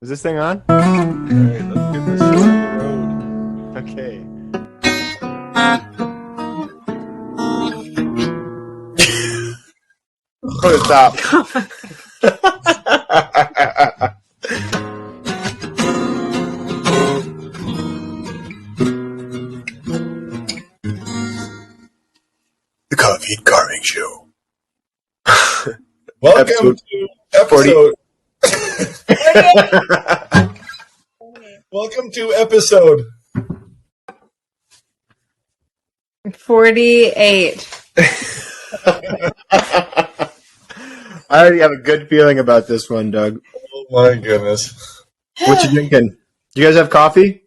Is this thing on? All right, let's get this show on the road. Okay. Put it stop. The Coffee and Carving Show. Welcome to episode. Welcome to episode 48. I already have a good feeling about this one, Doug. Oh my goodness. What you drinking? Do you guys have coffee?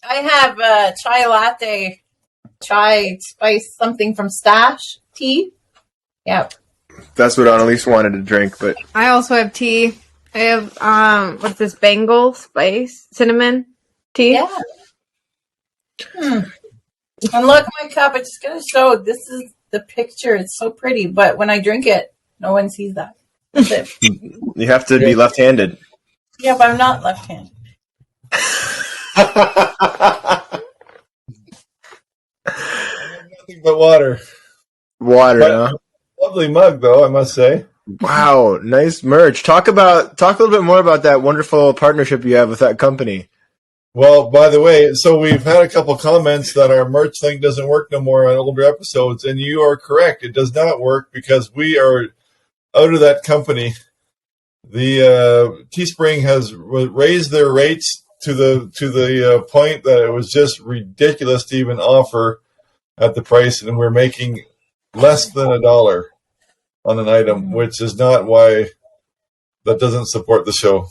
I have a chai latte, chai spice something from Stash tea. Yep. That's what Annalise wanted to drink, but I also have tea. I have what's this? Bengal spice cinnamon tea. Yeah. And look, my cup. I'm just gonna show. This is the picture. It's so pretty, but when I drink it, no one sees that. That's it. you have to be left-handed. Yeah, but I'm not left-handed. Nothing but water. Water, But- huh? Lovely mug, though, I must say. Wow, nice merch. Talk a little bit more about that wonderful partnership you have with that company. Well, by the way, so we've had a couple comments that our merch thing doesn't work no more on older episodes, and you are correct. It does not work because we are out of that company. The Teespring has raised their rates to the point that it was just ridiculous to even offer at the price, and we're making less than $1 on an item, which is not why that doesn't support the show.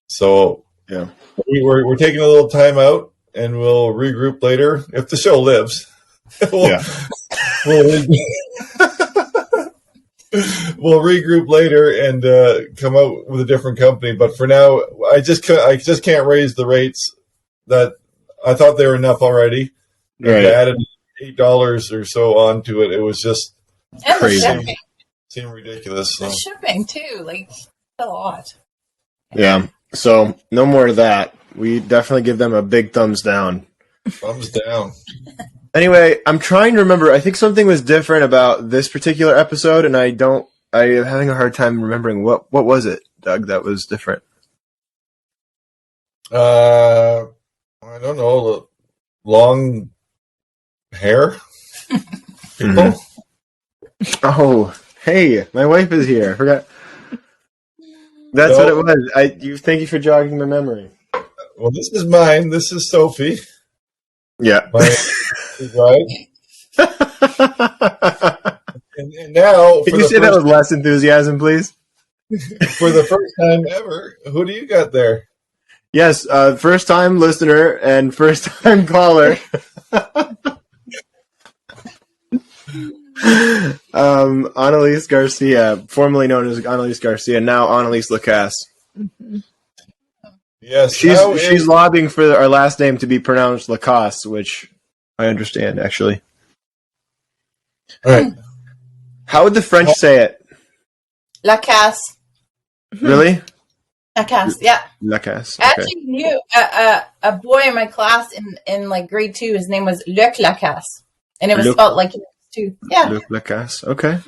So Yeah. we're taking a little time out, and we'll regroup later if the show lives. we'll regroup later and come out with a different company. But for now, I just can't raise the rates that I thought they were enough already. Right. I added $8 or so onto it. It was just And Crazy. the shipping. seemed ridiculous. So. The shipping too, like a lot. Yeah. So no more of that. We definitely give them a big thumbs down. Thumbs down. Anyway, I'm trying to remember. I think something was different about this particular episode, and I'm having a hard time remembering what was it, Doug, that was different. I don't know. Long hair people. Oh, hey, my wife is here. I forgot. That's what it was. Thank you for jogging my memory. Well, this is mine. This is Sophie. Yeah. My right. And now, Can you say that with less enthusiasm, please? for the first time ever, who do you got there? Yes, first time listener and first time caller. Annalise Garcia, formerly known as Annalise Garcia, now Annalise Lacasse. Yes, She's lobbying for our last name to be pronounced Lacasse, which I understand, actually. all right. How would the French say it? La Casse. Really? La Casse, yeah. Lacasse. I Okay. actually knew a boy in my class in like grade 2. His name was Luc Lacasse, and it was Luc. spelled like two. Yeah. Luc Lacasse. Okay.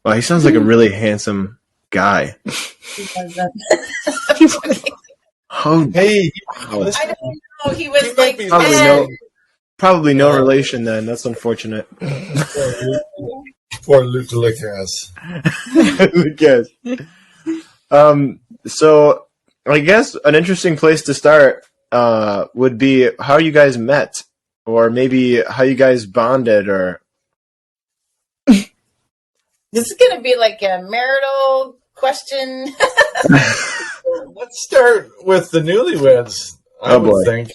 Well, he sounds like a really handsome guy. Oh, Hey, wow. I don't know. He was He might like be Probably no relation then. That's unfortunate. poor Luke Lickass. Yes. So I guess an interesting place to start would be how you guys met, or maybe how you guys bonded, or This is gonna be like a marital question. Let's start with the newlyweds. I Oh, would boy. think.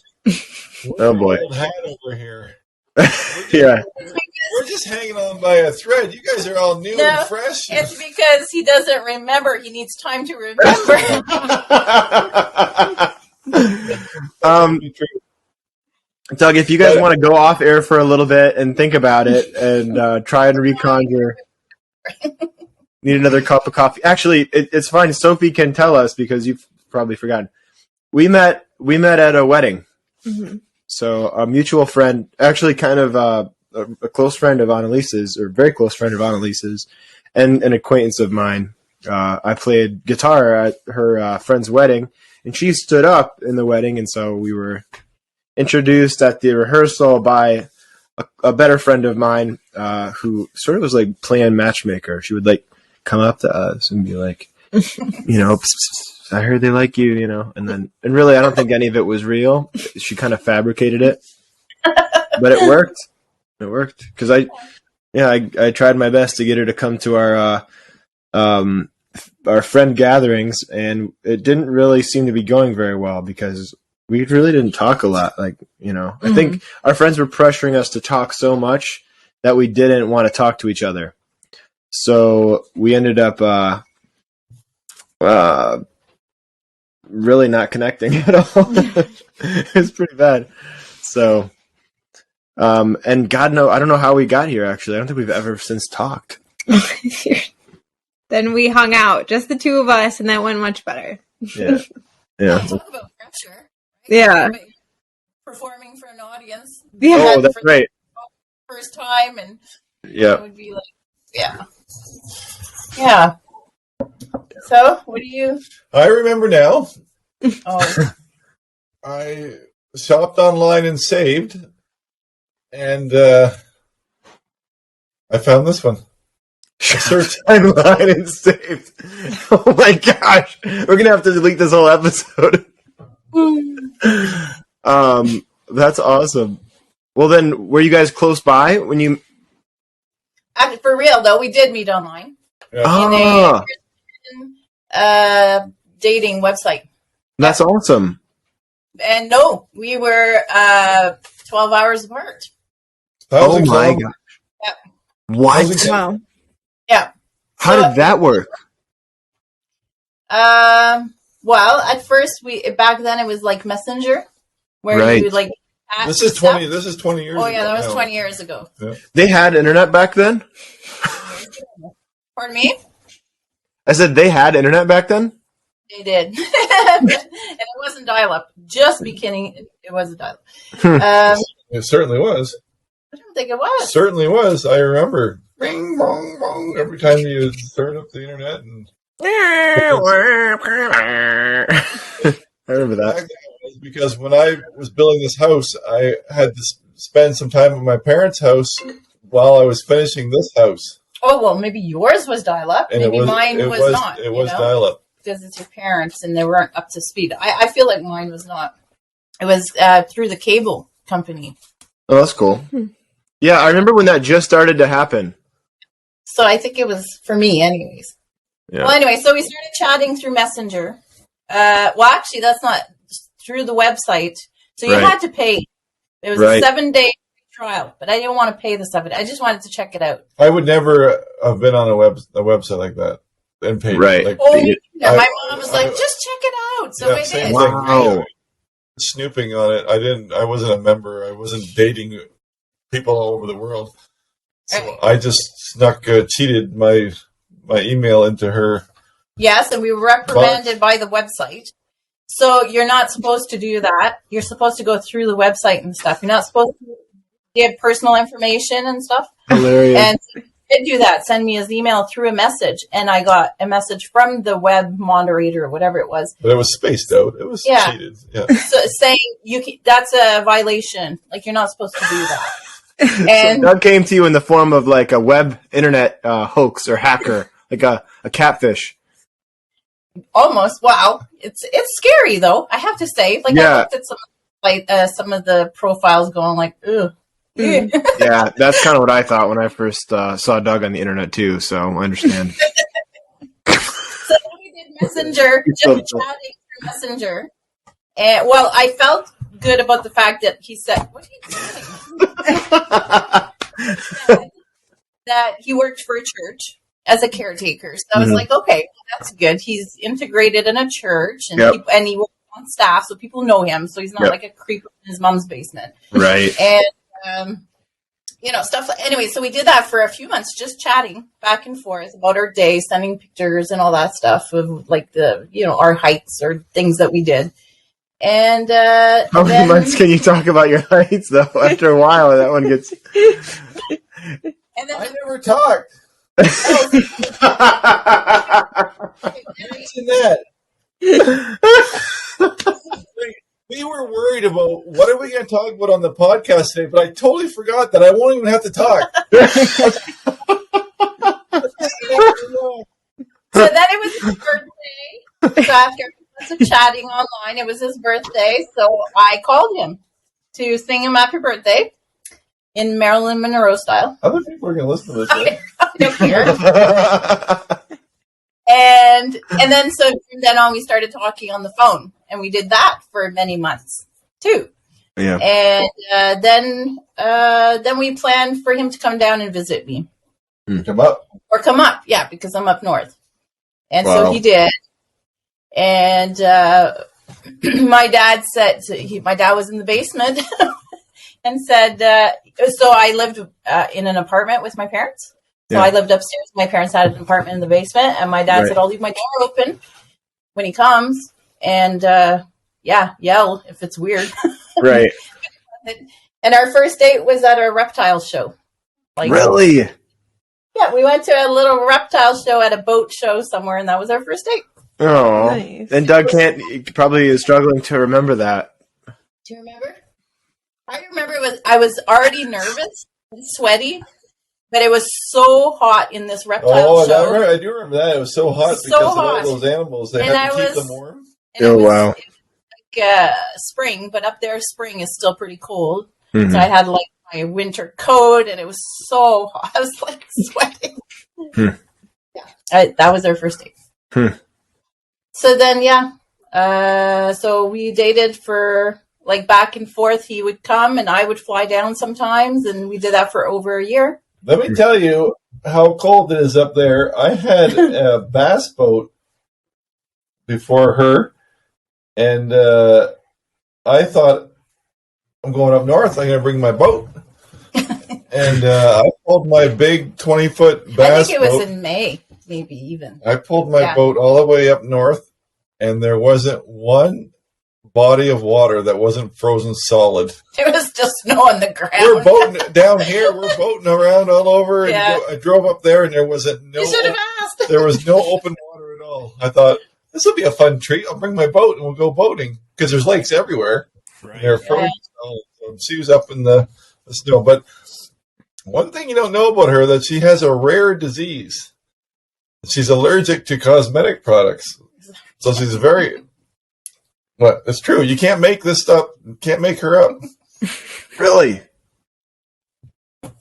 Oh, boy. Old hat over here. yeah. We're just hanging on by a thread. You guys are all new No, and fresh. It's because he doesn't remember. He needs time to remember. Doug, if you guys want to go off air for a little bit and think about it and try and reconjure, need another cup of coffee. Actually, it's fine. Sophie can tell us because you've probably forgotten. we met at a wedding. Mm-hmm. So a mutual friend, actually kind of a close friend of Annalise's, or very close friend of Annalise's, and an acquaintance of mine. I played guitar at her friend's wedding, and she stood up in the wedding, and so we were introduced at the rehearsal by a better friend of mine who sort of was like playing matchmaker. She would like come up to us and be like, you know, "Psst, psst, I heard they like you, you know," and really I don't think any of it was real. She kind of fabricated it, but it worked. It worked because I tried my best to get her to come to our friend gatherings, and it didn't really seem to be going very well because we really didn't talk a lot. Like, you know, I think our friends were pressuring us to talk so much that we didn't want to talk to each other. So we ended up really not connecting at all. It was pretty bad. So, and God no, I don't know how we got here. Actually, I don't think we've ever since talked. Then we hung out, just the two of us, and that went much better. Yeah, yeah. Talk about pressure. Right? Yeah. Performing for an audience. Oh, that's right. First time, and Yeah. it would be like, yeah. So, what do you? I remember now. Oh, I shopped online and saved, and I found this one. Search online and saved. Oh my gosh, we're gonna have to delete this whole episode. That's awesome. Well, then, were you guys close by when you? for real though, we did meet online Ah, in a dating website, that's awesome. and no, we were 12 hours apart. Oh my gosh! Yep. What? Wow. Yeah. How did that work? Well, at first back then it was like Messenger, where Right. you would like. This is 20. This is 20 years. Oh yeah, ago that was now. 20 years ago. They had internet back then. Pardon me? I said they had internet back then. They did, and it wasn't dial-up. Just beginning, it wasn't dial-up. It certainly was. I don't think it was. Certainly was. I remember. Bing, bong, bong. Every time you start up the internet, and I remember that. back then it was because when I was building this house, I had to spend some time at my parents' house while I was finishing this house, Oh well, maybe yours was dial-up. and Maybe mine was not. It was dial-up. Because it's your parents and they weren't up to speed. I feel like mine was not. It was through the cable company. Oh, that's cool. Yeah, I remember when that just started to happen. So I think it was for me, anyways. Yeah. Well, anyway, so we started chatting through Messenger. Well, actually, that's not through the website. So you Right. had to pay. It was Right. a 7-day trial, but I didn't want to pay the 7 days. I just wanted to check it out. I would never have been on a website like that and paid. Right. Like, Oh, I- yeah, my mom was like, just check it out. So yeah, I same did. thing. Wow. Yeah. Snooping on it. I wasn't a member. I wasn't dating people all over the world. So Right. I just cheated my email into her. Yes, and we were reprimanded by the website. So you're not supposed to do that. You're supposed to go through the website and stuff. You're not supposed to give personal information and stuff. Hilarious. And he did do that. Send me his email through a message, and I got a message from the web moderator or whatever it was, But it was spaced out. It was Yeah. cheated. Yeah. so saying that's a violation. Like you're not supposed to do that. And Doug came to you in the form of like a web internet hoax or hacker, like a catfish. almost, wow, it's scary though. I have to say, like Yeah. I looked at some of the profiles, going like, ugh. Mm. Yeah, that's kind of what I thought when I first saw Doug on the internet too. So I understand. So we did Messenger, just chatting through Messenger. And well, I felt good about the fact that he said, "What are you doing?" That he worked for a church as a caretaker. So I was like, okay, that's good. He's integrated in a church, and Yep. and he works on staff, so people know him. So he's not Yep. like a creep in his mom's basement. Right. And stuff like, anyway, so we did that for a few months, just chatting back and forth about our day, sending pictures and all that stuff of like the, our hikes or things that we did. And How many months can you talk about your heights, though? After a while, that one gets... And then I never talked. Mention that. We were worried about what are we going to talk about on the podcast today, but I totally forgot that I won't even have to talk. So then it was his birthday. So after months of chatting online, it was his birthday. So I called him to sing him happy birthday in Marilyn Monroe style. Other people are going to listen to this. Right? I don't care. And then so from then on we started talking on the phone, and we did that for many months too. Yeah. And then we planned for him to come down and visit me. Come up. Or come up, yeah, because I'm up north. And Wow. so he did. And my dad said, my dad was in the basement and said, so I lived in an apartment with my parents. So Yeah. I lived upstairs. My parents had an apartment in the basement. And my dad Right. said, I'll leave my door open when he comes. And yell if it's weird. Right. And our first date was at a reptile show. Really? Yeah, we went to a little reptile show at a boat show somewhere, and that was our first date. Oh. Nice. And Doug probably is struggling to remember that. Do you remember? I remember I was already nervous and sweaty, but it was so hot in this reptile show. I do remember that. It was so hot So because of hot. all those animals. They And had to I keep was- them warm. And Oh, it was, wow. it was like spring, but up there spring is still pretty cold. Mhm. So I had like my winter coat, and it was so hot. I was like sweating. Yeah, that was our first date. So then, so we dated for like back and forth. He would come, and I would fly down sometimes, and we did that for over a year. Let me tell you how cold it is up there. I had a bass boat before her, and I thought, I'm going up north. I'm going to bring my boat. And I pulled my big 20-foot I bass think it was boat. in May, maybe even. I pulled my boat all the way up north, and there wasn't one body of water that wasn't frozen solid. It was just snow on the ground. We're boating down here. We're boating around all over. And Yeah. I drove up there, and there wasn't You should have asked. there was no open water at all. I thought this will be a fun treat. I'll bring my boat and we'll go boating because there's lakes everywhere. Right. They're frozen. So she was up in the snow. But one thing you don't know about her that she has a rare disease. She's allergic to cosmetic products. So she's very. What? It's true. You can't make this stuff. You can't make her up. Really?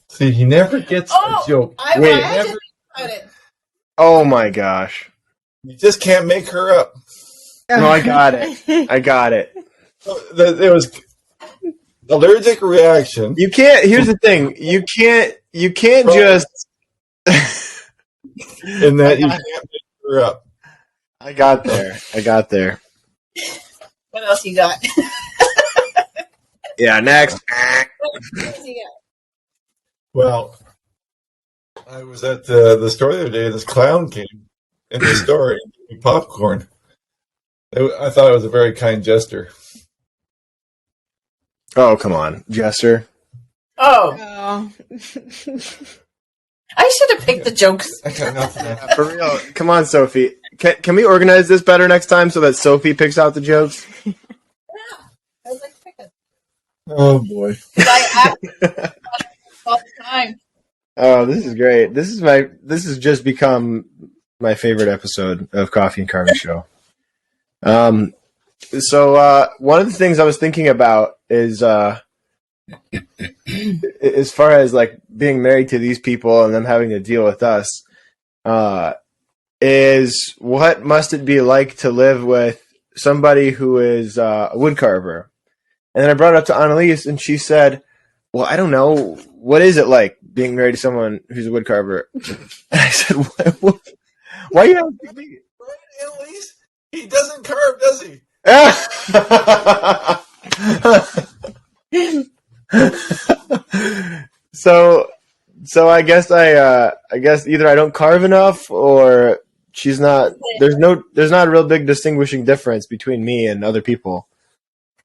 See, he never gets a joke. I Wait. had to think about it. Oh my gosh. You just can't make her up. No, I got it. I got it. There was allergic reaction. You can't. Here's the thing. You can't just. In that you can't make her up. I got there. What else you got? Yeah. Next. What else you got? Well, I was at the store the other day, and this clown came in the store and gave me popcorn. I thought it was a very kind gesture. Oh, come on, Jester. Oh, Oh. I should have picked the jokes. I got nothing. For real. Come on, Sophie. Can we organize this better next time so that Sophie picks out the jokes? I was like, pick it. Oh boy! I ask all the time. Oh, this is great. This has just become my favorite episode of Coffee and Carving Show. So one of the things I was thinking about is as far as like being married to these people and them having to deal with us, is what must it be like to live with somebody who is a wood carver? And then I brought it up to Annalise, and she said, well, I don't know. What is it like being married to someone who's a wood carver? And I said, why are you asking me? Annalise, he doesn't carve, does he? So I guess either I don't carve enough, or she's not. There's not a real big distinguishing difference between me and other people.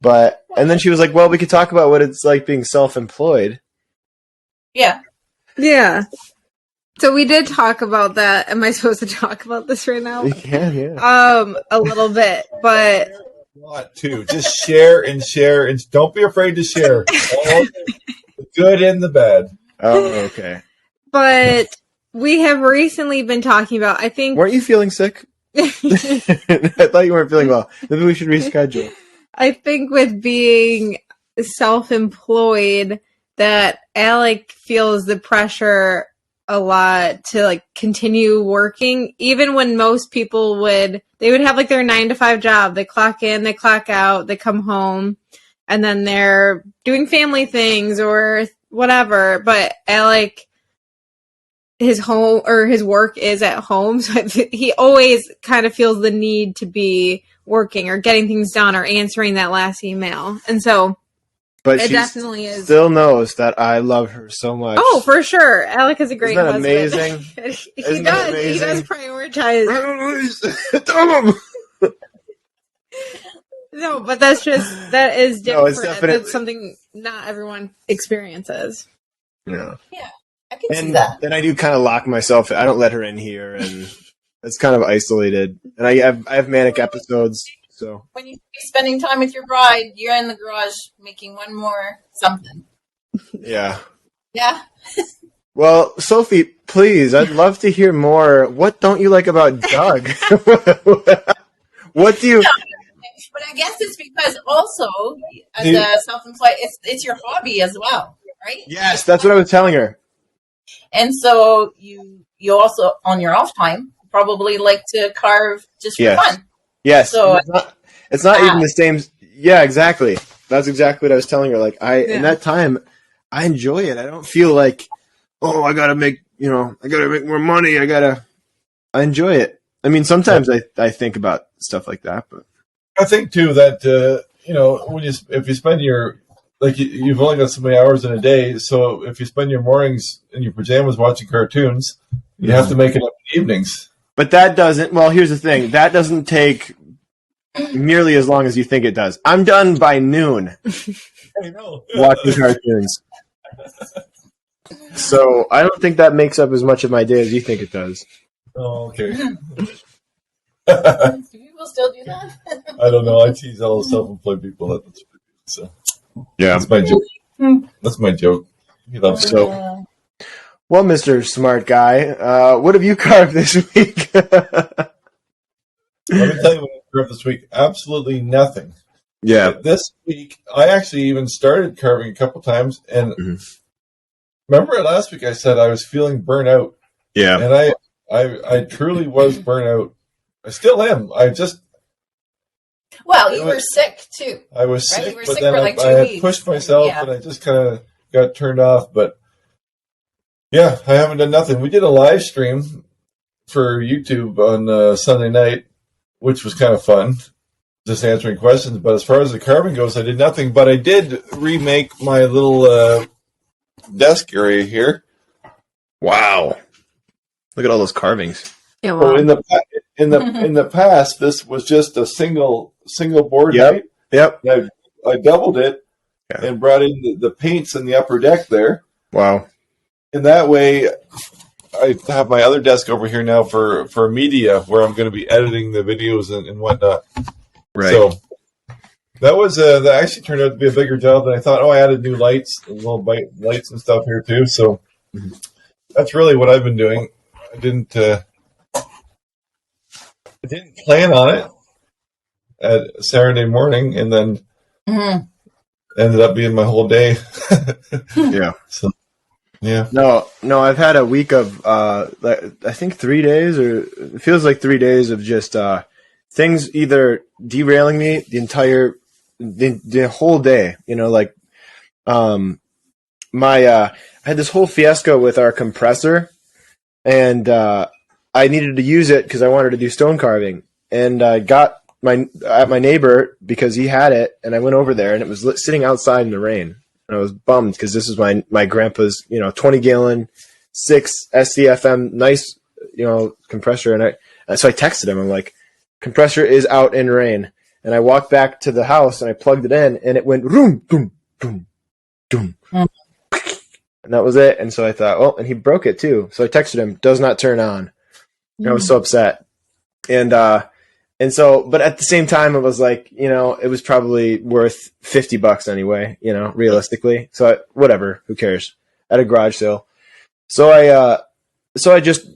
And then she was like, well, we could talk about what it's like being self-employed. Yeah. Yeah. So we did talk about that. Am I supposed to talk about this right now? You can, yeah. A little bit, but Want to just share and don't be afraid to share. All the good and the bad. Oh, okay. but we have recently been talking about, I think... Weren't you feeling sick? I thought you weren't feeling well. Maybe we should reschedule. I think with being self-employed that Alec feels the pressure a lot to like continue working, even when most people would have like their 9-to-5 job. They clock in, they clock out, they come home, and then they're doing family things or whatever. But Alec, his home or his work is at home, so he always kind of feels the need to be working or getting things done or answering that last email. And so but it she definitely is. Still knows that I love her so much. Oh, for sure. Alec is a great Isn't that husband. amazing? He does. Amazing? He does prioritize. No, but that is different. No, it's definitely... That's something not everyone experiences. Yeah. Yeah. I can see that. Then I do kind of lock myself. I don't let her in here, and it's kind of isolated. And I have manic episodes. So when you be spending time with your bride, you're in the garage making one more something. Yeah. Yeah. Well, Sophie, please, I'd love to hear more. What don't you like about Doug? What do you? But I guess it's because also as a self-employed, it's your hobby as well, right? Yes, that's what I was telling her. And so you also on your off time probably like to carve just for fun. Yes. So it's not even the same. Yeah, exactly. That's exactly what I was telling her. Like in that time, I enjoy it. I don't feel like, oh, I gotta make more money. I enjoy it. I mean, sometimes I think about stuff like that, but I think too that if you spend you've only got so many hours in a day, so if you spend your mornings in your pajamas watching cartoons, you have to make it up in the evenings. But that doesn't. Well, here's the thing. That doesn't take nearly as long as you think it does. I'm done by noon. I know. Watching cartoons. So I don't think that makes up as much of my day as you think it does. Oh, okay. Do people still do that? I don't know. I tease all the self-employed people. That's so. Yeah, that's my joke. That's my joke. He loves it. So. Well, Mr. Smart Guy, what have you carved this week? Let me tell you what I carved this week. Absolutely nothing. Yeah. This week, I actually even started carving a couple times. And remember last week I said I was feeling burnt out. Yeah. And I truly was burnt out. I still am. Well, you were sick too. I was right? sick, You were but sick then for like 2 I weeks. had pushed myself and I just kind of got turned off. But yeah, I haven't done nothing. We did a live stream for YouTube on Sunday night, which was kind of fun, just answering questions. But as far as the carving goes, I did nothing. But I did remake my little desk area here. Wow! Look at all those carvings. Yeah, wow. In the past, this was just a single board. Yep. Yep. I doubled it and brought in the paints in the upper deck there. Wow. And that way, I have my other desk over here now for media, where I'm going to be editing the videos and whatnot. Right. So that was that actually turned out to be a bigger job than I thought. Oh, I added new lights, little lights and stuff here too. So that's really what I've been doing. I didn't plan on it at Saturday morning, and then ended up being my whole day. Yeah. So. Yeah. No, I've had a week of I think 3 days, or it feels like 3 days of just things either derailing me the whole day. I had this whole fiasco with our compressor, and I needed to use it because I wanted to do stone carving, and I got my neighbor because he had it, and I went over there, and it was sitting outside in the rain. And I was bummed because this is my grandpa's, 20-gallon, 6 SCFM, nice, compressor. And so I texted him. I'm like, compressor is out in rain. And I walked back to the house and I plugged it in, and it went room, doom, doom, doom. And that was it. And so I thought, oh, and he broke it too. So I texted him, does not turn on. And I was so upset. And so, but at the same time, it was like, it was probably worth $50 anyway, realistically. So whatever, who cares? At a garage sale. So I just,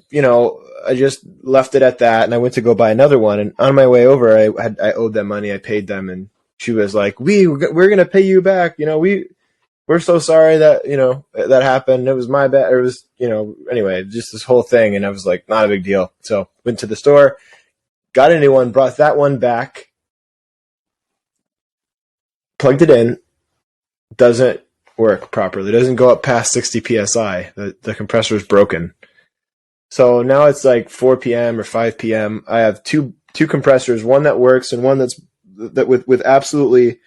I just left it at that, and I went to go buy another one. And on my way over, I owed them money. I paid them, and she was like, we're going to pay you back. We're so sorry that, that happened. It was my bad. It was, anyway, just this whole thing. And I was like, not a big deal. So went to the store, got a new one, brought that one back, plugged it in, doesn't work properly. It doesn't go up past 60 PSI. The compressor is broken. So now it's like 4 p.m. or 5 p.m. I have two compressors, one that works and one with absolutely,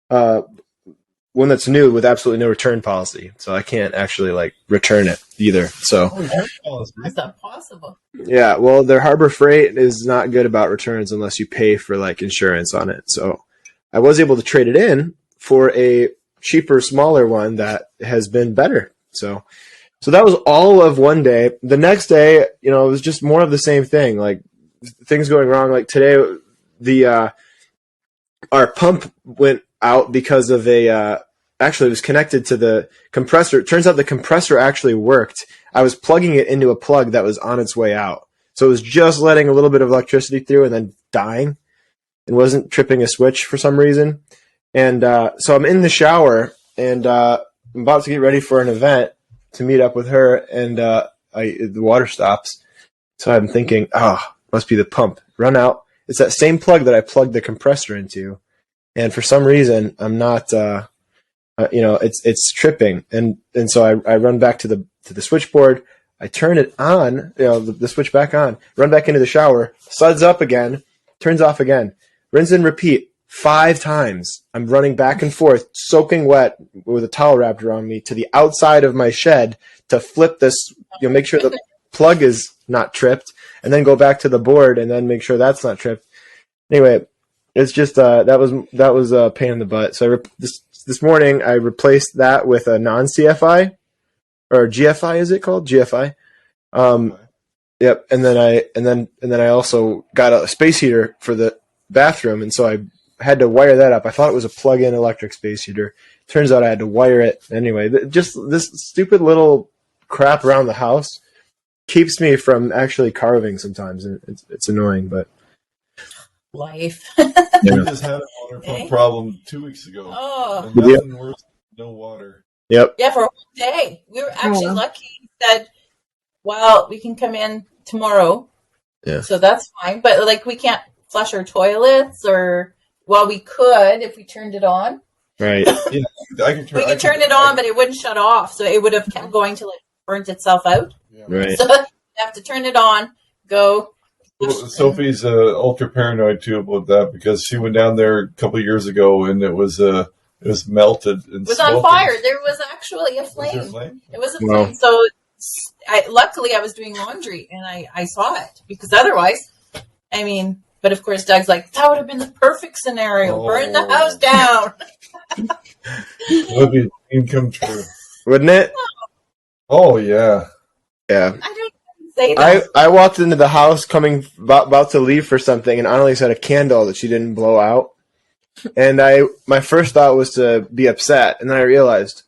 one that's new with absolutely no return policy. So I can't actually return it either. So that's not possible. Yeah, well, their Harbor Freight is not good about returns unless you pay for insurance on it. So I was able to trade it in for a cheaper, smaller one that has been better. So that was all of one day. The next day, it was just more of the same thing. Things going wrong. Like today, our pump went out because of actually it was connected to the compressor. It turns out the compressor actually worked. I was plugging it into a plug that was on its way out. So it was just letting a little bit of electricity through and then dying and wasn't tripping a switch for some reason. And so I'm in the shower and I'm about to get ready for an event to meet up with her, and the water stops. So I'm thinking, must be the pump. Run out. It's that same plug that I plugged the compressor into. And for some reason, I'm not, it's tripping. And so I run back to the switchboard. I turn it on, the switch back on, run back into the shower, suds up again, turns off again, rinse and repeat 5 times. I'm running back and forth, soaking wet with a towel wrapped around me to the outside of my shed to flip this, make sure the plug is not tripped, and then go back to the board and then make sure that's not tripped. Anyway, it's just that was a pain in the butt. So this morning I replaced that with a non-CFI or GFI, is it called GFI? Yep. And then I also got a space heater for the bathroom, and so I had to wire that up. I thought it was a plug-in electric space heater. Turns out I had to wire it. Anyway, just this stupid little crap around the house keeps me from actually carving sometimes, and it's annoying, but life. We just had a water pump problem 2 weeks ago. Oh, And nothing worse than no water. Yep. Yeah, for a whole day. We were actually lucky. He said, well, we can come in tomorrow. Yeah. So that's fine. But we can't flush our toilets we could if we turned it on. Right. Yeah, we could turn it on, but it wouldn't shut off. So it would have kept going till it burnt itself out. Yeah. Right. So you have to turn it on, go. Well, Sophie's ultra paranoid too about that because she went down there a couple of years ago and it was melted and it was on fire. There was actually a flame. Was there a flame? It was a flame. So luckily I was doing laundry and I saw it because otherwise, but of course Doug's like, that would have been the perfect scenario. Burn the house down. It would be a dream come true. Wouldn't it? Oh yeah. Yeah. I don't say that. I walked into the house about to leave for something, and Annalise had a candle that she didn't blow out. And my first thought was to be upset, and then I realized,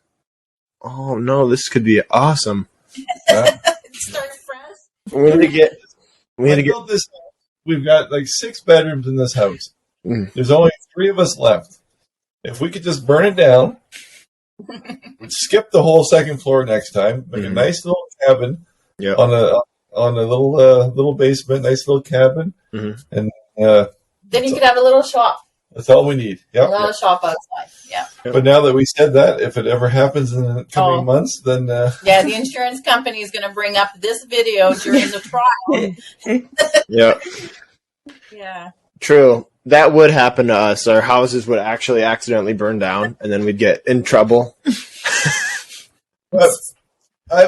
oh no, this could be awesome. Start fresh. We need to get this. We've got 6 bedrooms in this house. Mm. There's only 3 of us left. If we could just burn it down, we'd skip the whole second floor next time, make a nice little cabin on a little basement, nice little cabin, and then you could have a little shop. That's all we need. Yep. A little shop outside. Yeah. But now that we said that, if it ever happens in the coming months, then yeah, the insurance company is going to bring up this video during the trial. Yeah. Yeah. True. That would happen to us. Our houses would actually accidentally burn down, and then we'd get in trouble. But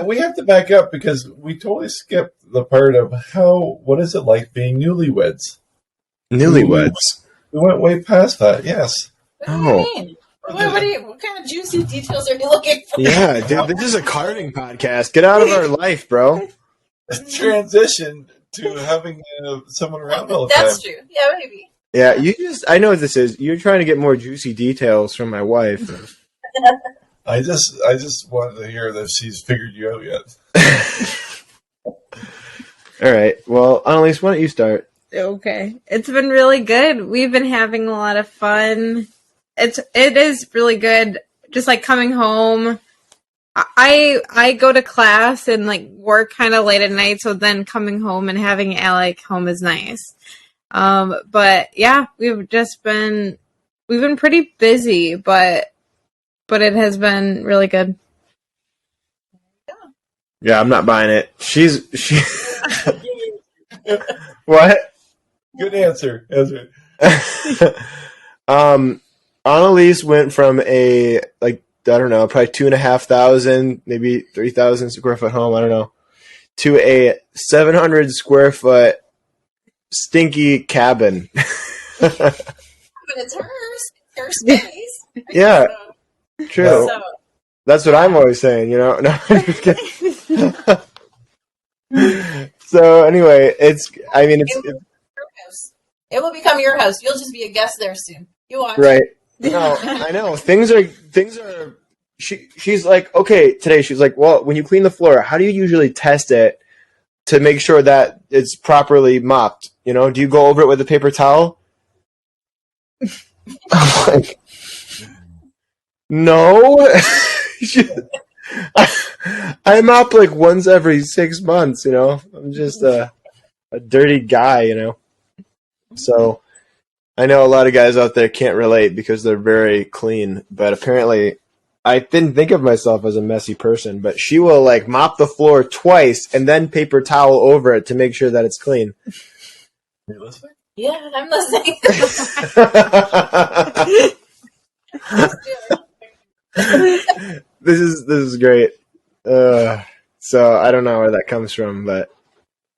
we have to back up because we totally skipped the part of what is it like being newlyweds? Newlyweds. We went way past that. Yes. What do you mean? What kind of juicy details are you looking for? Yeah, dude, this is a carving podcast. Get out of our life, bro. Transition to having someone around all the time. That's true. Yeah, maybe. Yeah, I know what this is. You're trying to get more juicy details from my wife. I just wanted to hear that she's figured you out yet. All right. Well, Annalise, why don't you start? Okay. It's been really good. We've been having a lot of fun. It is really good. Just like coming home. I go to class and like work kind of late at night, so then coming home and having Alec home is nice. But yeah, we've been pretty busy, but it has been really good. Yeah, I'm not buying it. She What? Good answer. Ezra. Annalise went from a probably 2,500, maybe 3,000 square foot home, I don't know, to a 700 square foot stinky cabin. But it's hers. Her space. Yeah, true. So, That's what I'm always saying, No, I'm just kidding. So anyway, it's it will become your house. You'll just be a guest there soon. You watch. right. No, I know. Things are. She's like, okay, today she's like, well, when you clean the floor, how do you usually test it to make sure that it's properly mopped? Do you go over it with a paper towel? I'm like, no. I mop like once every 6 months, I'm just a dirty guy, So I know a lot of guys out there can't relate because they're very clean, but apparently I didn't think of myself as a messy person, but she will like mop the floor twice and then paper towel over it to make sure that it's clean. Are you listening? Yeah, I'm listening. This is great. So I don't know where that comes from, but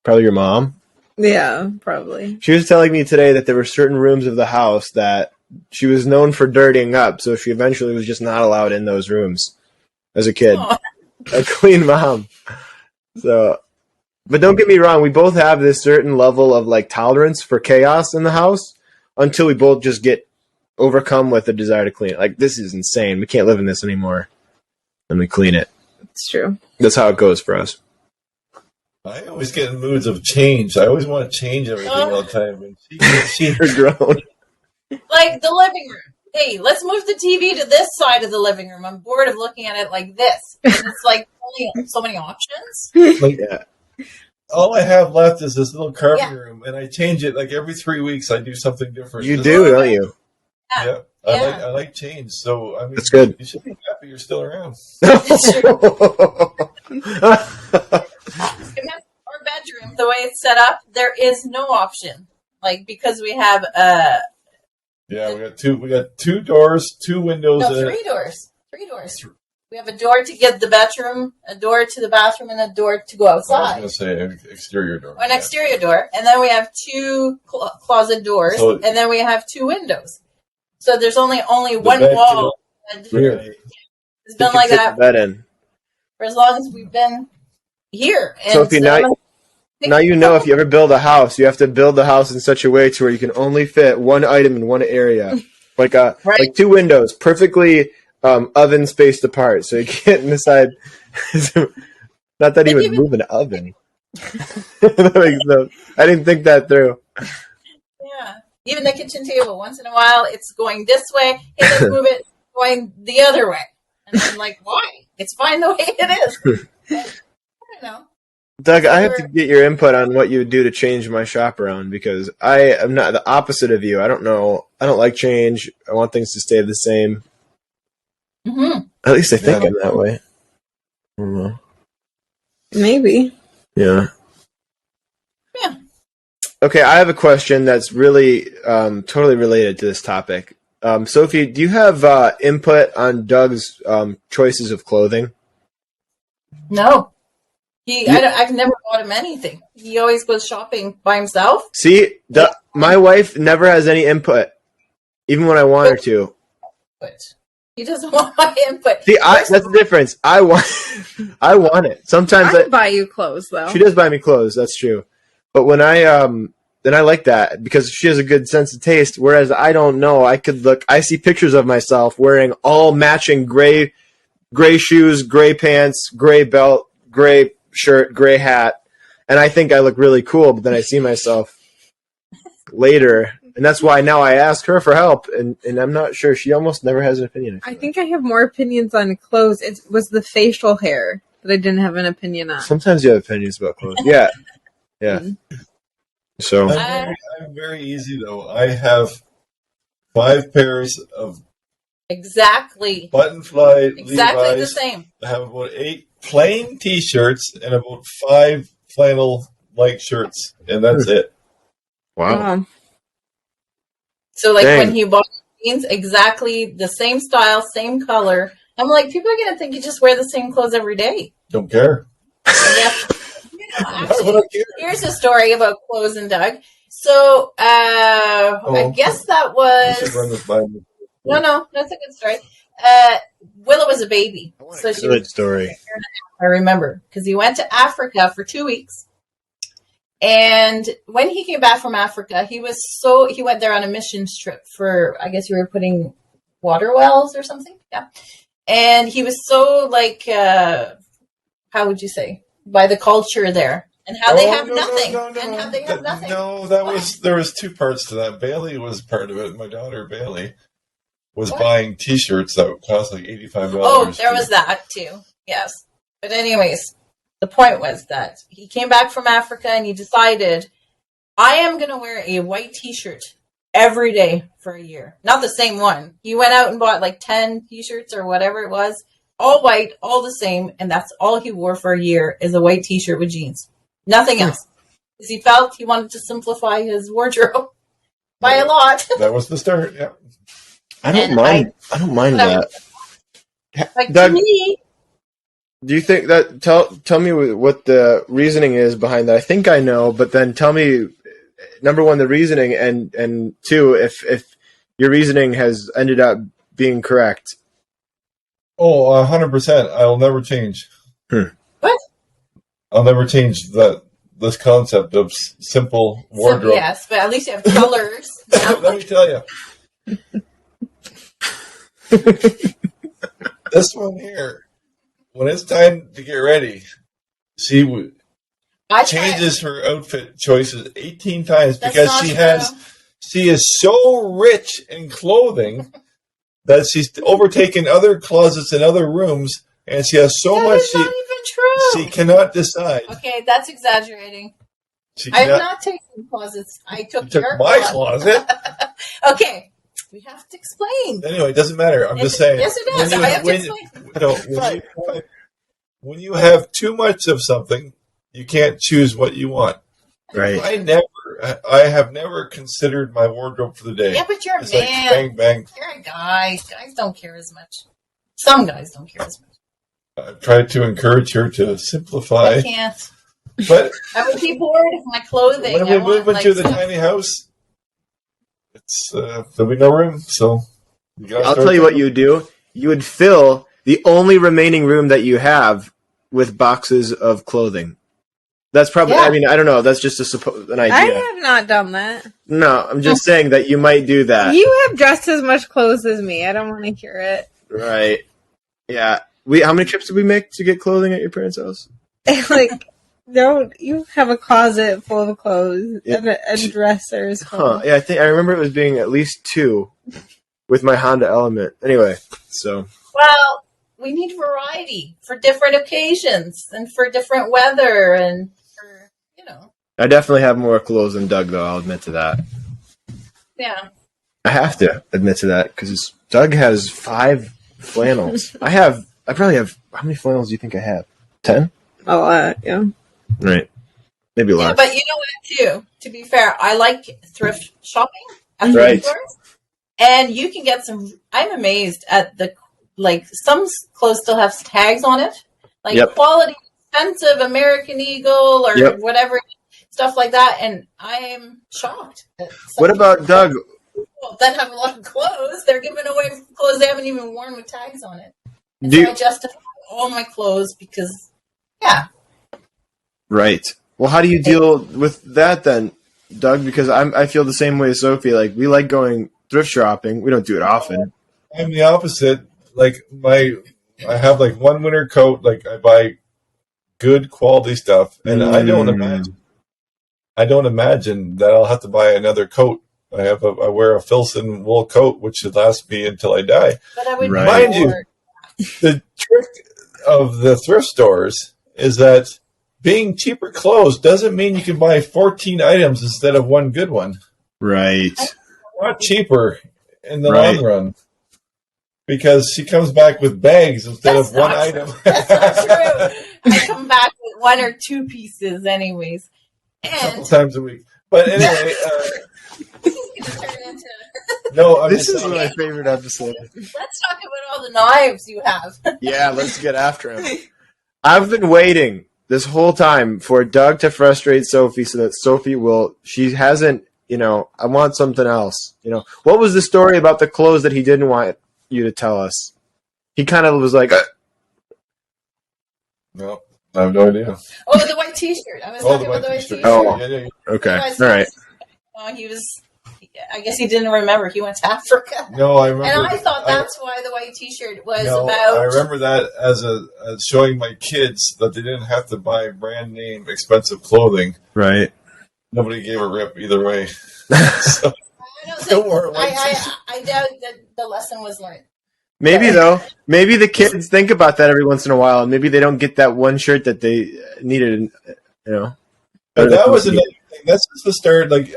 probably your mom. Yeah, probably. She was telling me today that there were certain rooms of the house that she was known for dirtying up, so she eventually was just not allowed in those rooms as a kid. Aww. A clean mom. So, but don't get me wrong, we both have this certain level of like tolerance for chaos in the house until we both just get overcome with the desire to clean it. Like, this is insane. We can't live in this anymore. And we clean it. It's true. That's how it goes for us. I always get in moods of change. I always want to change everything all the time. And she's grown. Like the living room. Hey, let's move the TV to this side of the living room. I'm bored of looking at it like this. And it's like only so many options. Like, Yeah. all I have left is this little carving room, and I change it like every 3 weeks. I do something different. You do, don't you? Yeah. I like change. So I mean, That's good. You should be happy you're still around. Our bedroom, the way it's set up, there is no option. Like, because we have Yeah, we got two doors, two windows. no, three doors. We have a door to get the bedroom, a door to the bathroom, and a door to go I was outside. going to say an exterior door. An exterior door, and then we have two closet doors, So- and then we have two windows. So there's only The one bed wall. Here. It's been like that Bed in. for as long as we've been here. And Sophie, now you know if you ever build a house, you have to build the house in such a way to where you can only fit one item in one area, like like two windows, perfectly oven spaced apart, so you can't decide. Not that he would move an oven. That makes no. I didn't think that through. Yeah. Even the kitchen table, once in a while, it's going this way. Hey, let's move it going the other way. And I'm like, why? It's fine the way it is. I don't know. Doug, I have to get your input on what you would do to change my shop around, because I am not the opposite of you. I don't know. I don't like change. I want things to stay the same. Mm-hmm. At least I think I'm that way. I don't know. Maybe. Yeah. Yeah. Okay, I have a question that's really totally related to this topic. Sophie, do you have input on Doug's choices of clothing? No. I've never bought him anything. He always goes shopping by himself. See, my wife never has any input. even when I want her to. But he doesn't want my input. See, that's the difference. I want it. Sometimes I buy you clothes though. she does buy me clothes. That's true. But when then I like that because she has a good sense of taste. Whereas I don't know. I see pictures of myself wearing all matching gray shoes, gray pants, gray belt, gray shirt, gray hat, and I think I look really cool. But then I see myself later, and that's why now I ask her for help, and I'm not sure. She almost never has an opinion. I think I have more opinions on clothes. It was the facial hair that I didn't have an opinion on. Sometimes you have opinions about clothes. Yeah. So I'm very easy though. I have 5 pairs of Exactly button-fly the Levi's. same. I have about 8 plain T-shirts and about 5 flannel-like shirts, and that's it. wow. So like Dang. when he bought jeans, exactly the same style, same color. I'm like, people are gonna think you just wear the same clothes every day. Don't care. Actually, here's a story about clothes and Doug. So I guess that You should run was this by me. no, that's a good story. Willow was a baby, so she Good was. story. I remember because he went to Africa for 2 weeks, and when he came back from Africa, he went there on a missions trip for, I guess you were putting water wells or something, yeah. And he was so like, how would you say, by the culture there, and how they have nothing, and how they have nothing. No, there was 2 parts to that. Bailey was part of it. My daughter Bailey was buying T-shirts that would cost like $85. Oh, there was that too. Yes, but anyways, the point was that he came back from Africa and he decided, I am going to wear a white T-shirt every day for a year. Not the same one. He went out and bought like 10 T-shirts or whatever it was. All white, all the same, and that's all he wore for a year is a white T-shirt with jeans. Nothing else. Because he felt he wanted to simplify his wardrobe by a lot. That was the start, yeah. I don't mind that. Like Doug, to me, do you think that tell me what the reasoning is behind that? I think I know, but then tell me, number one, the reasoning, and 2, if your reasoning has ended up being correct. Oh, 100%. I'll never change. what? I'll never change this concept of simple wardrobe. Yes, but at least you have colors. Let me tell you. This one here, when it's time to get ready, she changes her outfit choices 18 times because she is so rich in clothing that she's overtaken other closets in other rooms, and she has so much That's not even true. she cannot decide. Okay, that's exaggerating. I'm not taking closets. I took your my closet. Okay, we have to explain. Anyway, it doesn't matter. I'm just saying. Yes, it does. I have to explain. When you have too much of something, you can't choose what you want. Right. I have never considered my wardrobe for the day. Yeah, but you're a It's man. like bang, bang. You're a guy. Guys don't care as much. Some guys don't care as much. I've tried to encourage her to simplify. I can't. But I would be bored of my clothing. when we move into the tiny house, there'll be no room. So I'll tell you what you would do. You would fill the only remaining room that you have with boxes of clothing. That's probably, I mean, I don't know. That's just an idea. I have not done that. No, I'm just saying that you might do that. You have just as much clothes as me. I don't want to hear it. Right. Yeah. How many trips did we make to get clothing at your parents' house? Like, you have a closet full of clothes and dressers. Huh. Yeah, I remember it was being at least 2 with my Honda Element. Anyway, so. Well, we need variety for different occasions and for different weather and for, I definitely have more clothes than Doug, though. I'll admit to that. Yeah. I have to admit to that because Doug has 5 flannels. I probably have, how many flannels do you think I have? 10? A lot, yeah. Right. Maybe less. Yeah, but you know what, too? To be fair, I like thrift shopping at thrift Right. stores. And you can get I'm amazed at some clothes still have tags on it. Like quality, expensive American Eagle or whatever, stuff like that. And I am shocked. What about Doug? that have a lot of clothes. They're giving away clothes they haven't even worn with tags on it. And Do so you- I justify all my clothes because, yeah. Right. Well, how do you deal with that then, Doug? Because I feel the same way as Sophie. Like, we like going thrift shopping. We don't do it often. I'm the opposite. Like I have like one winter coat. Like I buy good quality stuff, and I don't imagine that I'll have to buy another coat. I wear a Filson wool coat, which should last me until I die. But I would Right. Mind you, the trick of the thrift stores is that being cheaper clothes doesn't mean you can buy 14 items instead of one good one. Right. Not cheaper in the Right. long run. Because she comes back with bags instead That's of one not item. That's not true. I come back with one or two pieces, anyways. A couple And times a week. But anyway, this is going to turn into. no, I'm This just is saying, my favorite episode. Let's talk about all the knives you have. Yeah, let's get after him. I've been waiting this whole time for Doug to frustrate Sophie so that Sophie will. She hasn't. I want something else. What was the story about the clothes that he didn't want you to tell us? He kind of was like, no, I have no idea. Oh, the white T-shirt. I was talking about the white T-shirt. Oh. Yeah. okay, Otherwise, all right. He was. I guess he didn't remember. He went to Africa. No, I remember. And I thought that's why the white T-shirt was No, about. I remember that as showing my kids that they didn't have to buy brand name expensive clothing. Right. Nobody gave a rip either way. So, I don't Don't think. wear a white T-shirt. I doubt that the lesson was learned. Maybe though. Maybe the kids think about that every once in a while, and maybe they don't get that one shirt that they needed. But that was another thing. That's just the start. Like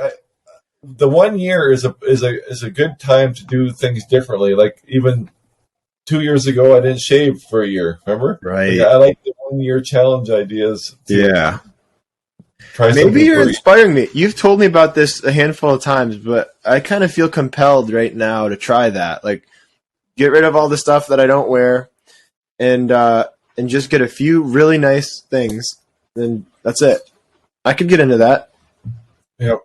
the 1 year is a good time to do things differently. Like even 2 years ago, I didn't shave for a year. Remember? Right. Like, I like the 1 year challenge ideas. Yeah. Try Maybe something you're for inspiring me. You've told me about this a handful of times, but I kind of feel compelled right now to try that. Like, get rid of all the stuff that I don't wear, and just get a few really nice things. Then that's it. I could get into that. Yep.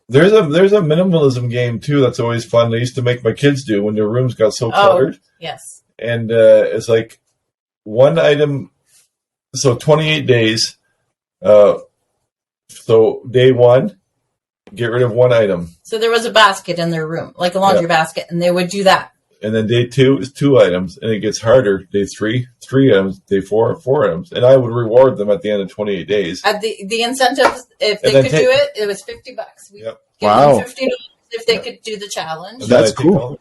There's a minimalism game too that's always fun. I used to make my kids do when their rooms got so cluttered. Yes. And it's like one item. So 28 days. So day one, get rid of one item. So there was a basket in their room, like a laundry basket, and they would do that. And then day two is 2 items, and it gets harder. Day 3, 3 items. Day 4, 4 items. And I would reward them at the end of 28 days. At the incentives, if And they then could do it, it was $50. We Yep. give Wow. them $50 if they could do the challenge. And then That's I take cool. all the-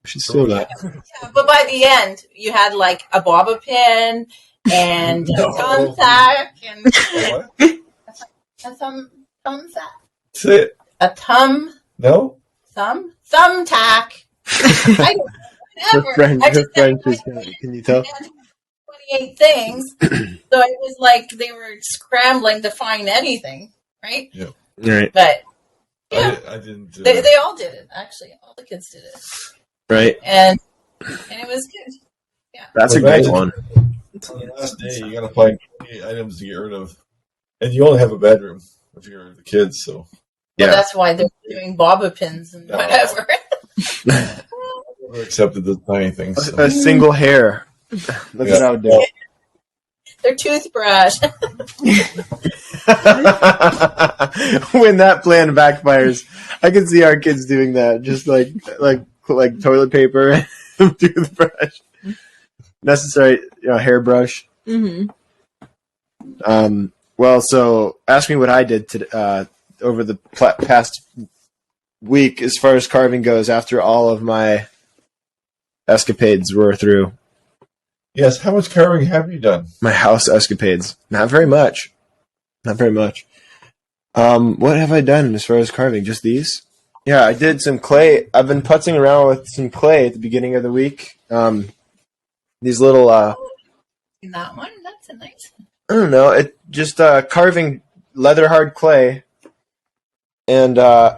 I should steal that. Yeah, but by the end, you had like a boba pin and a No. thumbtack and What? a thumbtack. That's it. A No? thumbtack. I don't Her know, French, I her just French never- is good. Can you tell? 28 things. So it was like they were scrambling to find anything, right? Right, But yeah, I didn't. they all did it, actually. All the kids did it. right. And it was good. That's a Well, great imagine- one. On the last day, you got to find 28 items to get rid of. And you only have a bedroom if you're the kids, so. Well, Yeah. that's why they're doing boba pins and No. whatever. Never accepted the tiny things. So. A single hair. That's what I would do. Their toothbrush. When that plan backfires, I can see our kids doing that, just like toilet paper and toothbrush, necessary hairbrush. Mm-hmm. Well, so ask me what I did over the past week as far as carving goes. After all of my escapades were through, Yes, how much carving have you done? my house escapades, not very much. Not very much. What have I done as far as carving? Just these? Yeah, I did some clay. I've been putzing around with some clay at the beginning of the week. These little, That one, that's a nice one. I don't know, it just carving leather hard clay. And I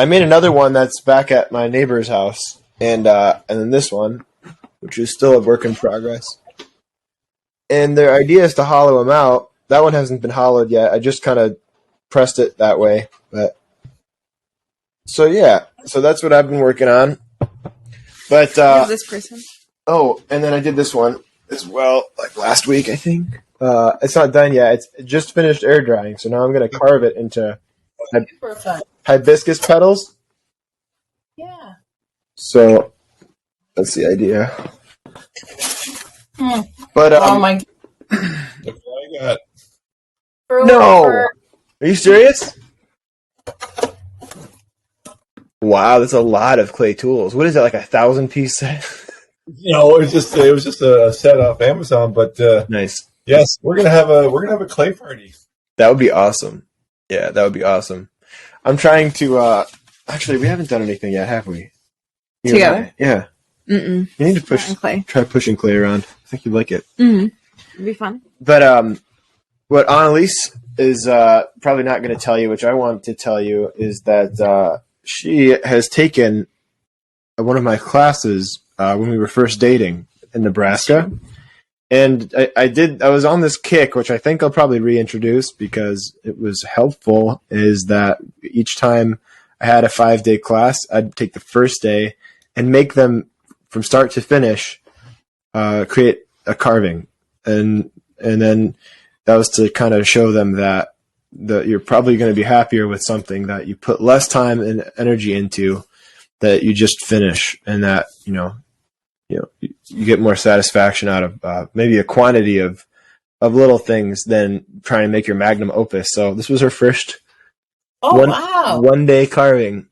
made another one that's back at my neighbor's house. And then this one, which is still a work in progress. And their idea is to hollow them out. That one hasn't been hollowed yet. I just kind of pressed it that way, but So that's what I've been working on. But Who's this person? and then I did this one as well, like last week, I think. It's not done yet. It's just finished air drying, so now I'm going to carve it into Super fun. hibiscus petals. Yeah. So that's the idea. But Oh my! Look what I got. No! Are you serious? Wow, that's a lot of clay tools. What is that, like 1,000-piece set? No, it was just a set off Amazon, but Nice. yes, we're gonna have a clay party. That would be awesome. Yeah, that would be awesome. I'm trying to actually we haven't done anything yet, have we? You and Together? I? Yeah. Mm-mm. You need to Clay. try pushing clay around. I think you'd like it. Mm-hmm. It'd be fun. But what Annalise is probably not going to tell you, which I want to tell you, is that she has taken one of my classes when we were first dating in Nebraska. And I was on this kick, which I think I'll probably reintroduce because it was helpful, is that each time I had a 5-day class, I'd take the first day and make them from start to finish, create a carving. And then that was to kind of show them that you're probably going to be happier with something that you put less time and energy into, that you just finish, and that you get more satisfaction out of maybe a quantity of little things than trying to make your magnum opus. So this was her first one-day carving.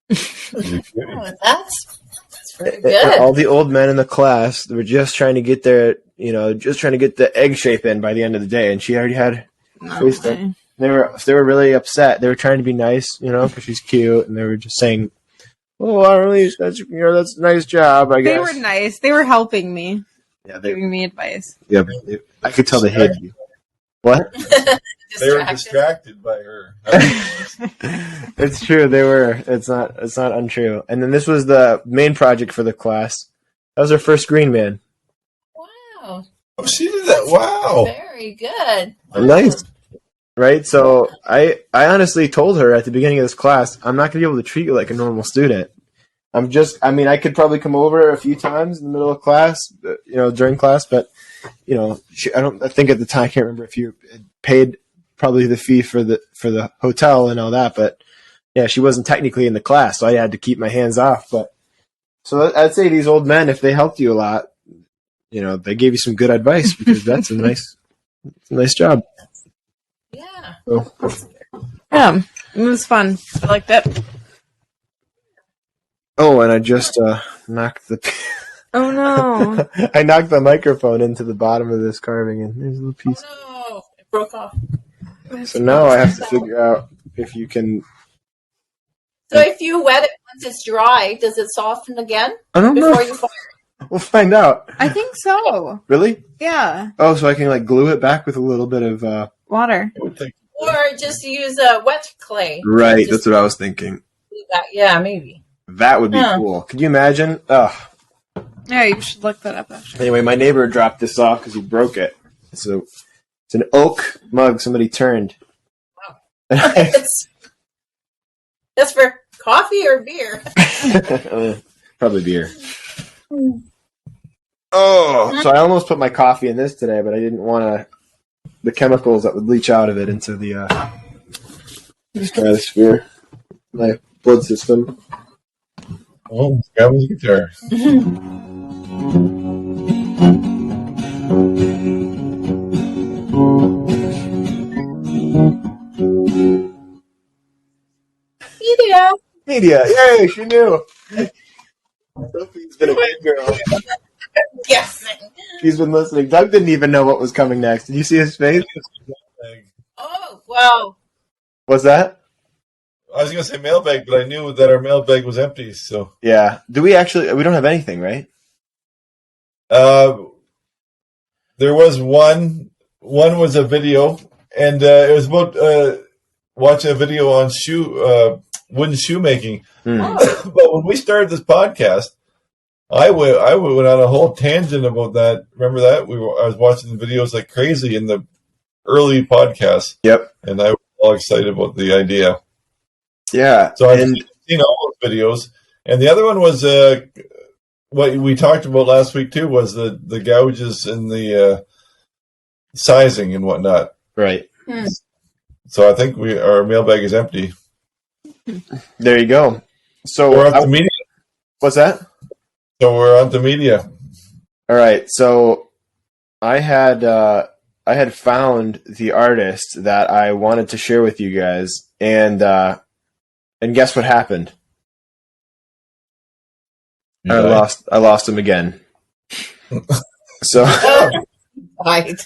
Oh, that's very good. All the old men in the class were just trying to get the egg shape in by the end of the day, and she already had. They were really upset. They were trying to be nice, because she's cute, and they were just saying, "Oh, Annalise, that's a nice job." I guess they were nice. They were helping me. Yeah, giving me advice. Yeah, I could tell they hated you. What? They were distracted by her. It's true. They were. It's not untrue. And then this was the main project for the class. That was our first Green Man. Wow. Oh, she did that. Wow. Very good. Nice. Right? So I honestly told her at the beginning of this class, I'm not going to be able to treat you like a normal student. I could probably come over a few times in the middle of class, during class, but, I think at the time, I can't remember if you had paid probably the fee for the hotel and all that, but yeah, she wasn't technically in the class, so I had to keep my hands off. But so I'd say these old men, if they helped you a lot, they gave you some good advice, because that's a nice job. Yeah. So. Yeah, it was fun. I liked it. Oh, and I just knocked the. Oh no! I knocked the microphone into the bottom of this carving, and there's a little piece. Oh no! It broke off. So now I have to figure out if you can. So if you wet it once it's dry, does it soften again? I don't know. Before you fire it? We'll find out. I think so. Really? Yeah. Oh, so I can glue it back with a little bit of water, or just use a wet clay. Right, that's what I was thinking. Yeah, maybe. That would be cool. Could you imagine? Oh. Yeah, you should look that up. Actually. Anyway, my neighbor dropped this off because he broke it. So it's an oak mug somebody turned. Wow. That's for coffee or beer? Probably beer. Oh, so I almost put my coffee in this today, but I didn't want the chemicals that would leach out of it into the stratosphere, my blood system. Oh, grab his guitar. Media, yay, she knew. Sophie's been a good girl. Guessing. She's been listening. Doug didn't even know what was coming next. Did you see his face? Oh, wow. What's that? I was going to say mailbag, but I knew that our mailbag was empty. So yeah, we don't have anything, right? There was one. One was a video, and it was about watching a video on wooden shoemaking. But when we started this podcast, I went on a whole tangent about that. Remember that? I was watching the videos like crazy in the early podcasts. Yep. And I was all excited about the idea. Yeah. So I've seen all those videos. And the other one was what we talked about last week too, was the gouges and the sizing and whatnot. Right. So I think our mailbag is empty. There you go. So we're on to media. What's that? So we're on to media. All right. So I had found the artist that I wanted to share with you guys, and guess what happened? I lost him again. So Right.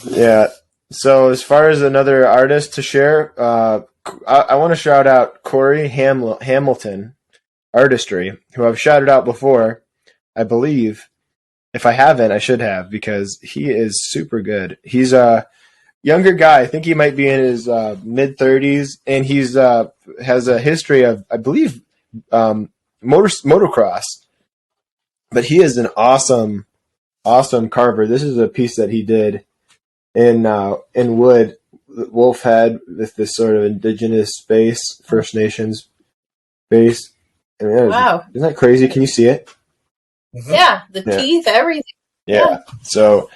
yeah. So as far as another artist to share, I want to shout out Corey Hamilton Artistry, who I've shouted out before, I believe. If I haven't, I should have, because he is super good. He's a younger guy. I think he might be in his mid-30s, and he's has a history of, I believe, motocross. But he is an awesome carver. This is a piece that he did in wood, wolf head, with this sort of indigenous space, First Nations base. I mean, wow. Isn't that crazy? Can you see it? Yeah, the teeth, everything. Yeah. So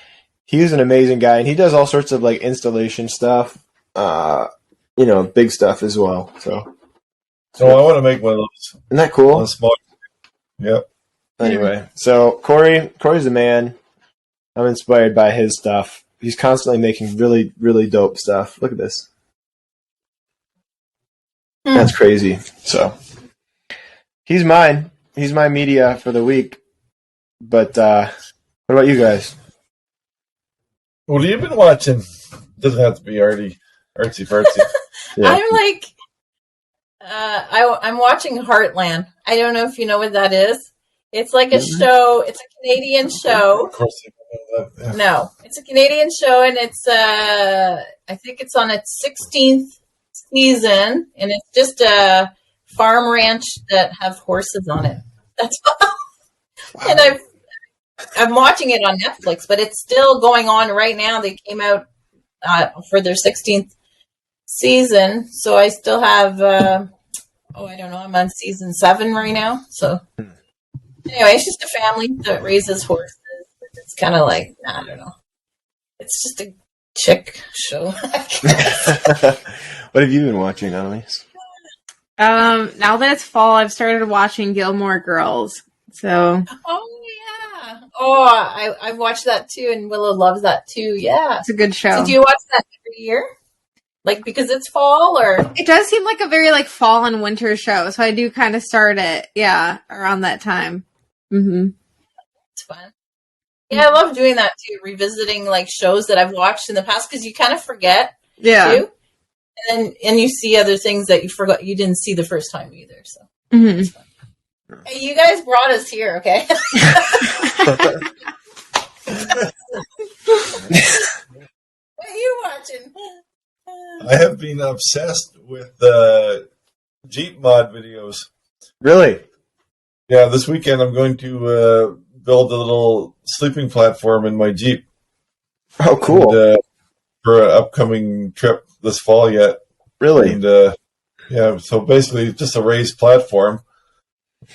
he's an amazing guy, and he does all sorts of like installation stuff, big stuff as well. So I want to make one of those. Isn't that cool? Small. Yep. Anyway, so Corey's the man. I'm inspired by his stuff. He's constantly making really, really dope stuff. Look at this. That's crazy. So he's mine. He's my media for the week. But what about you guys? What have you been watching? Doesn't have to be artsy fartsy. Yeah. I'm like, I'm watching Heartland. I don't know if you know what that is. It's like a show. It's a Canadian show. Of course, yeah. No, it's a Canadian show, and it's I think it's on its 16th season, and it's just a farm ranch that have horses on it. That's all. Wow. And I'm watching it on Netflix, but it's still going on right now. They came out for their 16th season, so I still have. I don't know. I'm on season 7 right now. So anyway, it's just a family that raises horses. It's kind of like, I don't know. It's just a chick show. What have you been watching, Annalise? Now that it's fall, I've started watching Gilmore Girls. So. Oh yeah. Oh, I've watched that too, and Willow loves that too. Yeah, it's a good show. So do you watch that every year? Like because it's fall, or it does seem like a very like fall and winter show. So I do kind of start it, around that time. Mm-hmm. It's fun. Yeah, I love doing that too. Revisiting like shows that I've watched in the past because you kind of forget. Yeah. Too. And you see other things that you forgot you didn't see the first time either. So. Mm-hmm. It's fun. Hey, you guys brought us here, okay? What are you watching? I have been obsessed with Jeep mod videos. Really? Yeah, this weekend I'm going to build a little sleeping platform in my Jeep. Oh, cool. And, for an upcoming trip this fall yet. Really? And, so basically just a raised platform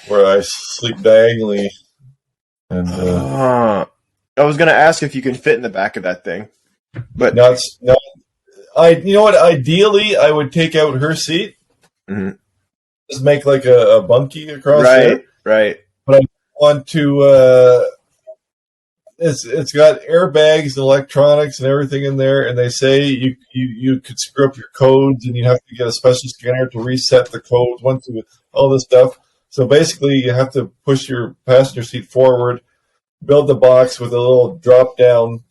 where I sleep diagonally. And I was going to ask if you can fit in the back of that thing. But you know what? Ideally, I would take out her seat. Mm-hmm. Just make like a bunkie across there. Right. But I want to. It's got airbags and electronics and everything in there, and they say you could screw up your codes, and you have to get a special scanner to reset the codes. All this stuff. So basically, you have to push your passenger seat forward, build the box with a little drop down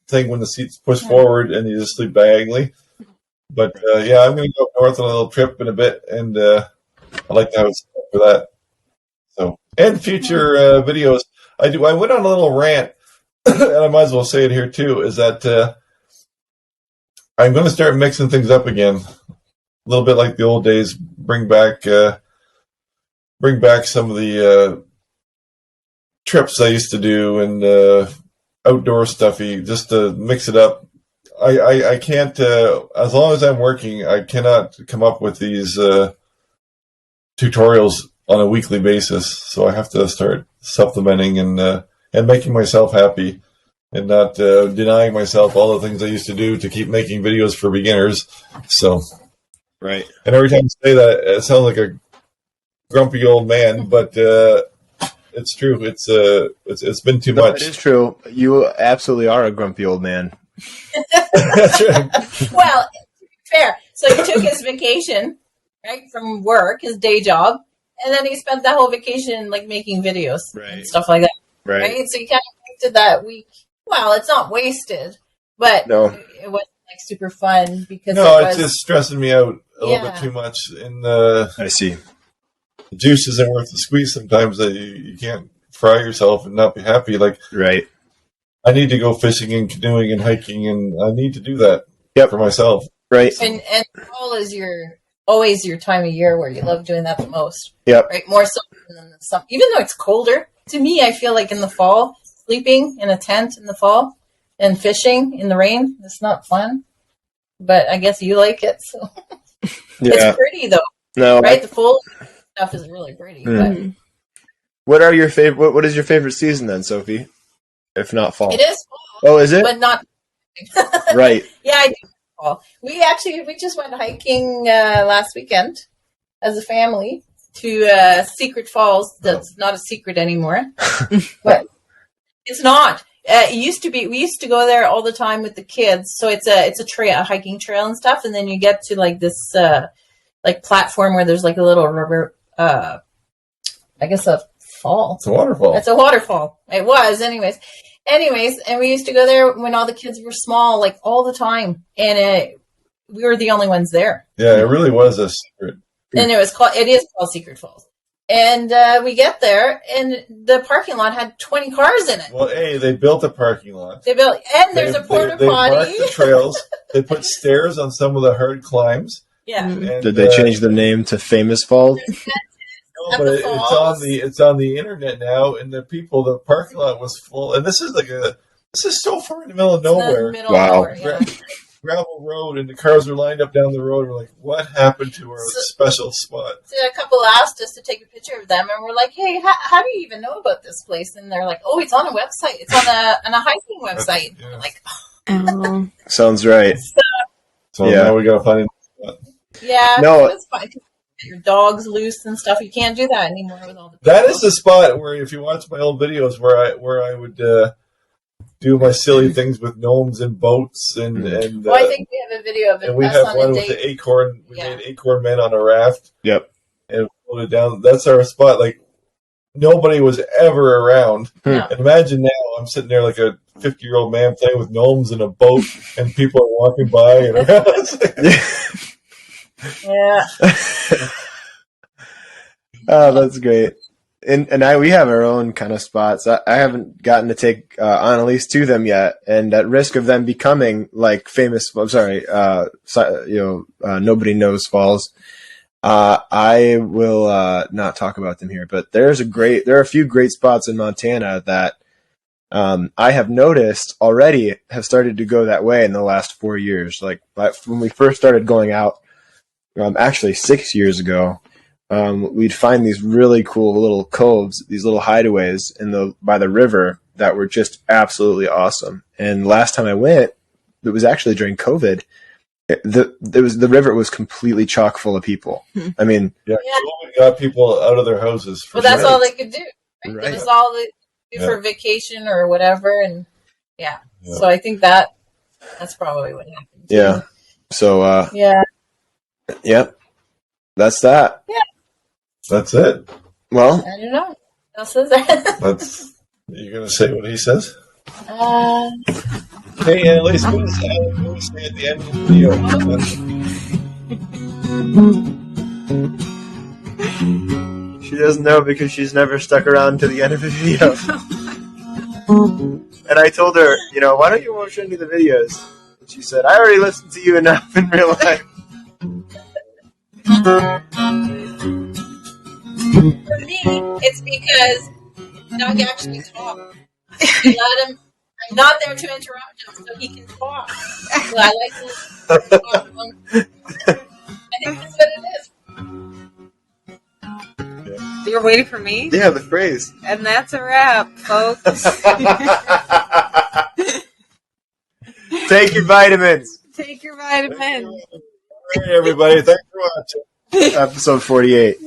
thing when the seat's pushed forward, and you just sleep diagonally. But I'm going to go up north on a little trip in a bit, and I'd like to have it set up for that. So, and future videos, I went on a little rant, and I might as well say it here too. Is that I'm going to start mixing things up again, a little bit like the old days. Bring back some of the trips I used to do and outdoor stuffy, just to mix it up. I can't, as long as I'm working, I cannot come up with these tutorials on a weekly basis. So I have to start supplementing and making myself happy and not denying myself all the things I used to do to keep making videos for beginners. So, Right. and every time I say that, it sounds like a grumpy old man, but it's true. It's been too much. It is true. You absolutely are a grumpy old man. That's right. Well, to be fair, so he took his vacation, right, from work, his day job, and then he spent that whole vacation like making videos and stuff like that. Right. So you kind of wasted that week. Well, it's not wasted, but No. It wasn't like super fun because it's just stressing me out a little bit too much. And I see. the juice isn't worth the squeeze sometimes. That you can't fry yourself and not be happy. Like, Right. I need to go fishing and canoeing and hiking, and I need to do that for myself. Right. And fall is always your time of year where you love doing that the most. Yep. Right, more so than the summer. Even though it's colder, to me, I feel like in the fall, sleeping in a tent in the fall and fishing in the rain, it's not fun. But I guess you like it, so it's pretty though. No. Right, the fall stuff is really pretty. But What are your favorite? What is your favorite season then, Sophie? If not fall. it is fall. Oh, is it? But not Right. Yeah, I do fall. We just went hiking last weekend as a family to Secret Falls. That's not a secret anymore, but it's not. It used to be. We used to go there all the time with the kids. So it's a trail, a hiking trail and stuff. And then you get to like this like platform where there's like a little rubber. I guess a fall. It's a waterfall. It's a waterfall. It was, anyways, and we used to go there when all the kids were small, like all the time, and we were the only ones there. Yeah, it really was a secret. And it is called Secret Falls. And we get there, and the parking lot had 20 cars in it. Well, they built a parking lot. There's a porta They potty. marked the trails. They put stairs on some of the hard climbs. Yeah. And, Did they change the name to Famous Falls? No, but it's on the internet now, and the parking lot was full. And this is so far in the middle of nowhere. Wow. Gravel road, and the cars were lined up down the road. We're like, what happened to our special spot? So a couple asked us to take a picture of them, and we're like, hey, how do you even know about this place? And they're like, oh, it's on a website. It's on a hiking website. Yeah. We're like, Oh. Sounds right. So now we got to find a spot. yeah, No. it's fine. Your dog's loose and stuff. You can't do that anymore with all the people. That is the spot where, if you watch my old videos, where I would do my silly things with gnomes and boats and. Well, I think we have a video of it. And we have one with the acorn. We made acorn men on a raft. Yep. And floated down. That's our spot. Like, nobody was ever around. No. And imagine now, I'm sitting there like a 50-year-old man playing with gnomes in a boat, and people are walking by and around. Yeah. Oh, that's great. And we have our own kind of spots. I haven't gotten to take Annalise to them yet, and at risk of them becoming like famous. I'm sorry, nobody knows falls. I will not talk about them here, but there are a few great spots in Montana that I have noticed already have started to go that way in the last 4 years. Like when we first started going out, actually 6 years ago, we'd find these really cool little coves, these little hideaways by the river that were just absolutely awesome. And last time I went, it was actually during COVID. The river was completely chock full of people. I mean, COVID got people out of their houses. That's all they could do. Right? Right. That's all they do for vacation or whatever. And so I think that's probably what happened. Yeah. So, Yep. That's that. Yeah. That's it. Well, I don't know. What else is there? You're going to say what he says? Hey, Annalise, what does Alan say at the end of the video? she doesn't know because she's never stuck around to the end of the video. And I told her, why don't you show me the videos? And she said, I already listened to you enough in real life. For me, it's because Doug actually talked. I I'm not there to interrupt him, so he can talk. So I like to talk long. I think that's what it is. You're waiting for me? Yeah, the phrase. And that's a wrap, folks. Take your vitamins. Take your vitamins. All right, everybody. Thanks for watching. Episode 48.